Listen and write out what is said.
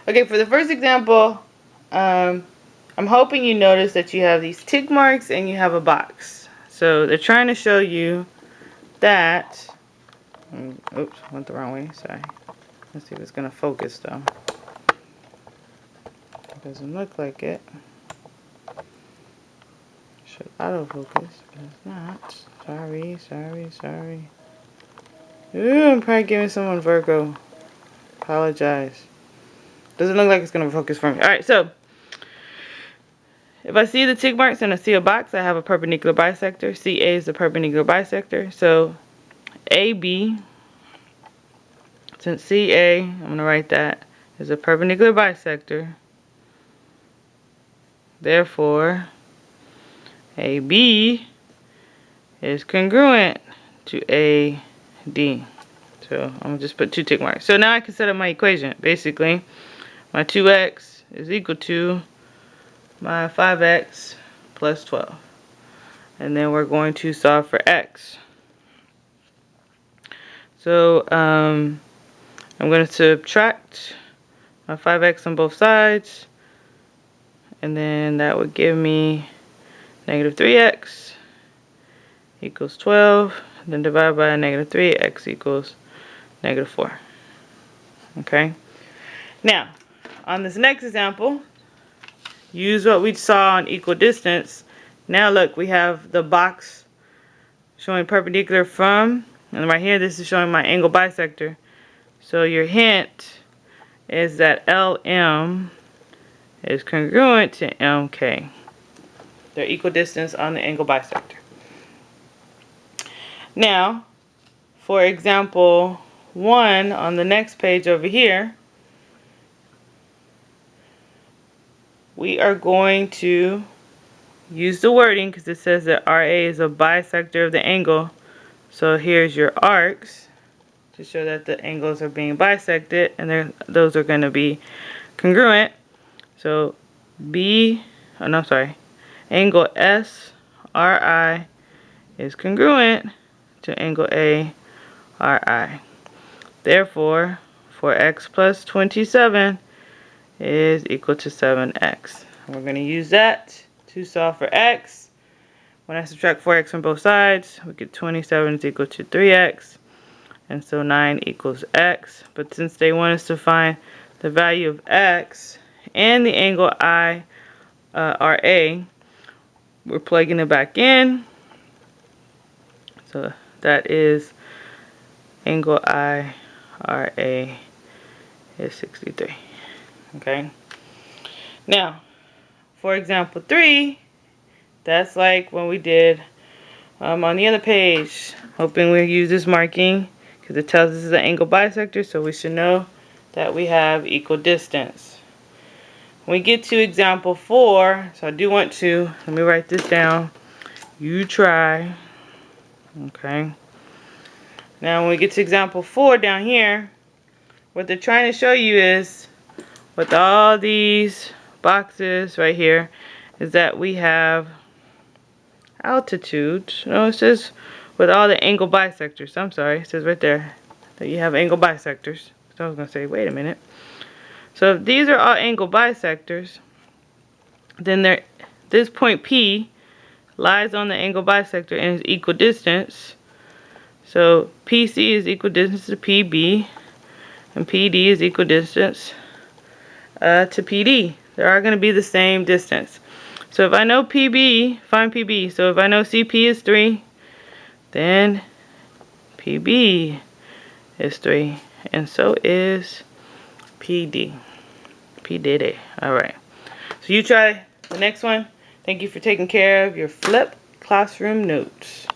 Okay, for the first example, I'm hoping you notice that you have these tick marks and you have a box. So they're trying to show you that, oops, went the wrong way, sorry. Let's see if it's going to focus though. It doesn't look like it. Should autofocus, but it's not. Sorry. Ooh, I'm probably giving someone Virgo. Apologize. Doesn't look like it's going to focus for me. Alright, so if I see the tick marks and I see a box, I have a perpendicular bisector. CA is the perpendicular bisector. So AB, since CA, I'm going to write that, is a perpendicular bisector. Therefore, AB is congruent to AD. So I'm going to just put 2 tick marks. So now I can set up my equation. Basically, my 2x is equal to my 5x plus 12. And then we're going to solve for x. So I'm going to subtract my 5x on both sides. And then that would give me negative 3x equals 12. Then divide by negative 3, x equals negative 4. Okay. Now, on this next example, use what we saw on equal distance. Now look, we have the box showing perpendicular from, and right here this is showing my angle bisector. So your hint is that LM is congruent to MK. They're equal distance on the angle bisector. Now, for example 1 on the next page over here, we are going to use the wording because it says that RA is a bisector of the angle. So here's your arcs to show that the angles are being bisected, and those are going to be congruent. So angle SRI is congruent to angle ARI. Therefore, 4x plus 27 is equal to 7x. We're going to use that to solve for x. When I subtract 4x from both sides, we get 27 is equal to 3x. And so 9 equals x. But since they want us to find the value of x and the angle RA, we're plugging it back in. So that is angle RA is 63. Okay. Now, for example 3, that's like when we did on the other page. Hoping we use this marking because it tells us it's an angle bisector, so we should know that we have equal distance. When we get to example 4, so I do want to, let me write this down. You try. Okay. Now when we get to example 4 down here, what they're trying to show you is, with all these boxes right here, is that we have altitude. No, it says with all the angle bisectors. I'm sorry, it says right there that you have angle bisectors. So I was going to say, wait a minute. So if these are all angle bisectors, then this point P lies on the angle bisector and is equal distance. So PC is equal distance to PB, and PD is equal distance to PD. They are going to be the same distance. So if I know PB, find PB. So if I know CP is 3, then PB is 3, and so is PD. P did it. Alright. So you try the next one. Thank you for taking care of your flip classroom notes.